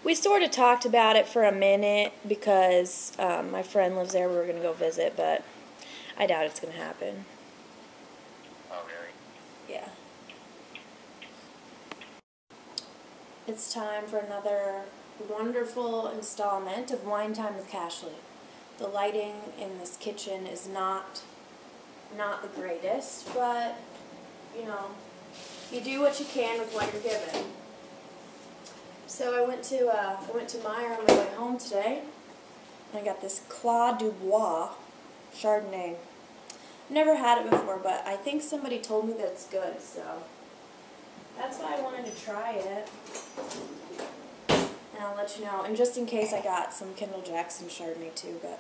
We sort of talked about it for a minute because my friend lives there. We were going to go visit, but I doubt it's going to happen. Oh, really? Yeah. It's time for another wonderful installment of Wine Time with Ashley. The lighting in this kitchen is not the greatest, but, you know, you do what you can with what you're given. So I went to Meyer on my way home today, and I got this Clos du Bois Chardonnay. Never had it before, but I think somebody told me that it's good, so that's why I wanted to try it. And I'll let you know. And just in case, I got some Kendall Jackson Chardonnay too, but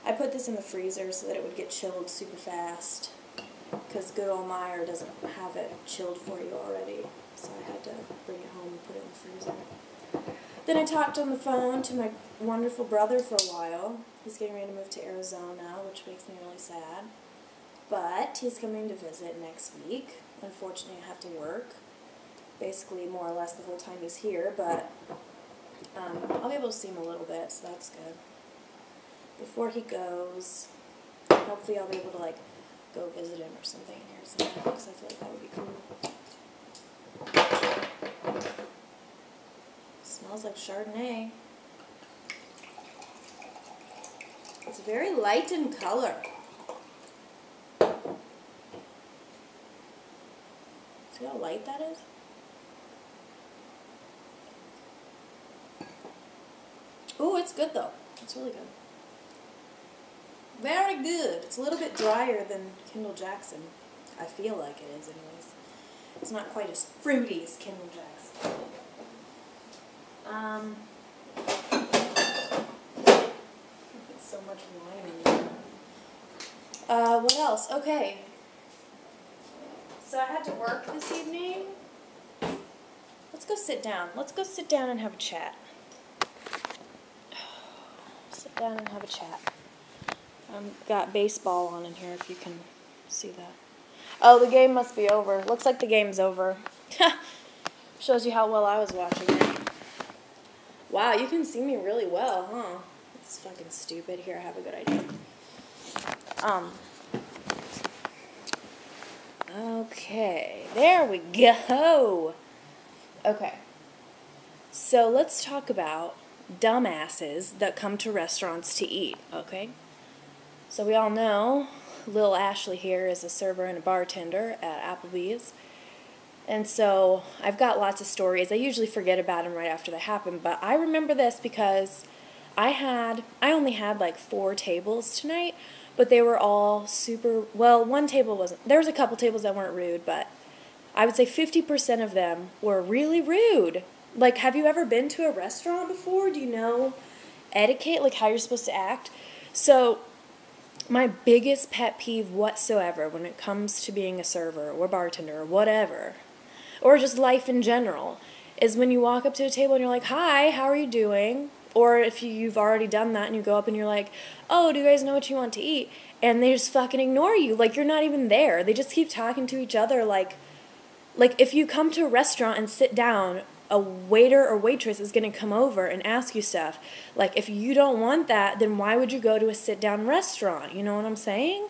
I put this in the freezer so that it would get chilled super fast, because good old Meyer doesn't have it chilled for you already, so I had to bring it home and put it in the freezer. Then I talked on the phone to my wonderful brother for a while. He's getting ready to move to Arizona, which makes me really sad. But he's coming to visit next week. Unfortunately, I have to work basically more or less the whole time he's here, but I'll be able to see him a little bit, so that's good. Before he goes, hopefully I'll be able to, like, go visit him or something in Arizona, because I feel like that would be cool. Smells like Chardonnay. It's very light in color. See how light that is? Ooh, it's good though. It's really good. Very good. It's a little bit drier than Kendall Jackson. I feel like it is anyways. It's not quite as fruity as Kendall Jackson. So much wine in there. What else? Okay. So I had to work this evening. Let's go sit down. Let's go sit down and have a chat. Sit down and have a chat. Got baseball on in here if you can see that. Oh, the game must be over. Looks like the game's over. Shows you how well I was watching it. Wow, you can see me really well, huh? It's fucking stupid. Here, I have a good idea. Okay, there we go. Okay, so let's talk about dumbasses that come to restaurants to eat, okay? So we all know Lil Ashley here is a server and a bartender at Applebee's. And so I've got lots of stories. I usually forget about them right after they happen, but I remember this because I only had like 4 tables tonight, but they were all super, well, one table wasn't, there was a couple tables that weren't rude, but I would say 50% of them were really rude. Like, have you ever been to a restaurant before? Do you know etiquette, like how you're supposed to act? So my biggest pet peeve whatsoever when it comes to being a server or bartender or whatever, or just life in general, is when you walk up to a table and you're like, hi, how are you doing? Or if you've already done that and you go up and you're like, oh, do you guys know what you want to eat? And they just fucking ignore you, like you're not even there. They just keep talking to each other like if you come to a restaurant and sit down, a waiter or waitress is going to come over and ask you stuff. Like, if you don't want that, then why would you go to a sit-down restaurant? You know what I'm saying?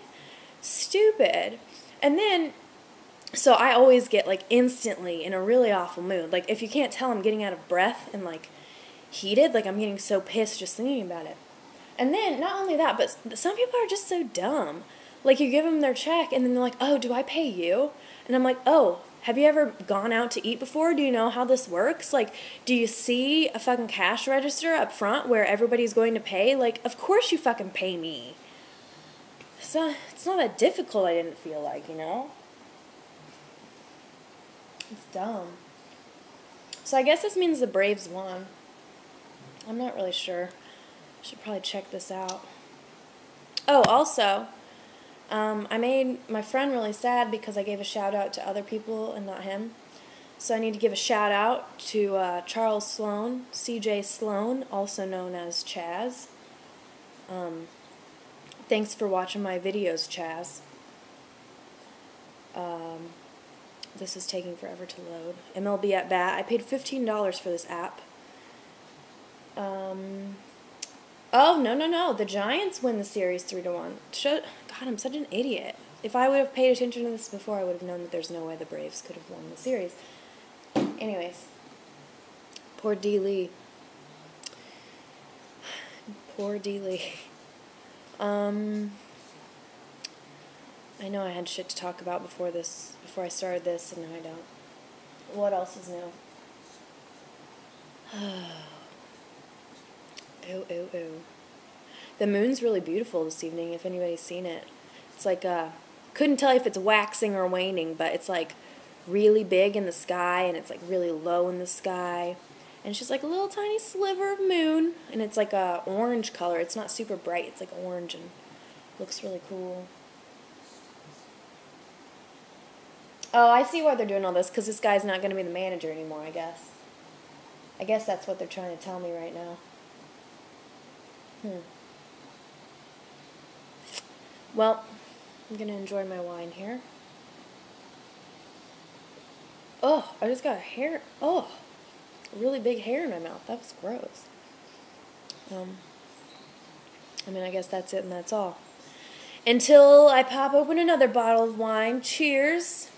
Stupid. And then, so I always get, like, instantly in a really awful mood. Like, if you can't tell, I'm getting out of breath and, like, heated. Like, I'm getting so pissed just thinking about it. And then, not only that, but some people are just so dumb. Like, you give them their check, and then they're like, oh, do I pay you? And I'm like, oh, have you ever gone out to eat before? Do you know how this works? Like, do you see a fucking cash register up front where everybody's going to pay? Like, of course you fucking pay me. So, it's not that difficult, I didn't feel like, you know? It's dumb. So I guess this means the Braves won. I'm not really sure. I should probably check this out. Oh, also, I made my friend really sad because I gave a shout out to other people and not him. So I need to give a shout out to Charles Sloan, CJ Sloan, also known as Chaz. Thanks for watching my videos, Chaz. This is taking forever to load. MLB at Bat. I paid $15 for this app. Oh, no. The Giants win the series 3-1. God, I'm such an idiot. If I would have paid attention to this before, I would have known that there's no way the Braves could have won the series. Anyways. Poor hley. Poor hley. I know I had shit to talk about before I started this, and now I don't. What else is new? Ooh. The moon's really beautiful this evening, if anybody's seen it. It's like, couldn't tell if it's waxing or waning, but it's like really big in the sky, and it's like really low in the sky. And it's just like a little tiny sliver of moon, and it's like a orange color. It's not super bright, it's like orange, and looks really cool. Oh, I see why they're doing all this, because this guy's not going to be the manager anymore, I guess. I guess that's what they're trying to tell me right now. Well, I'm going to enjoy my wine here. Oh, I just got a really big hair in my mouth. That was gross. I mean, I guess that's it and that's all. Until I pop open another bottle of wine. Cheers.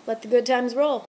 Let the good times roll.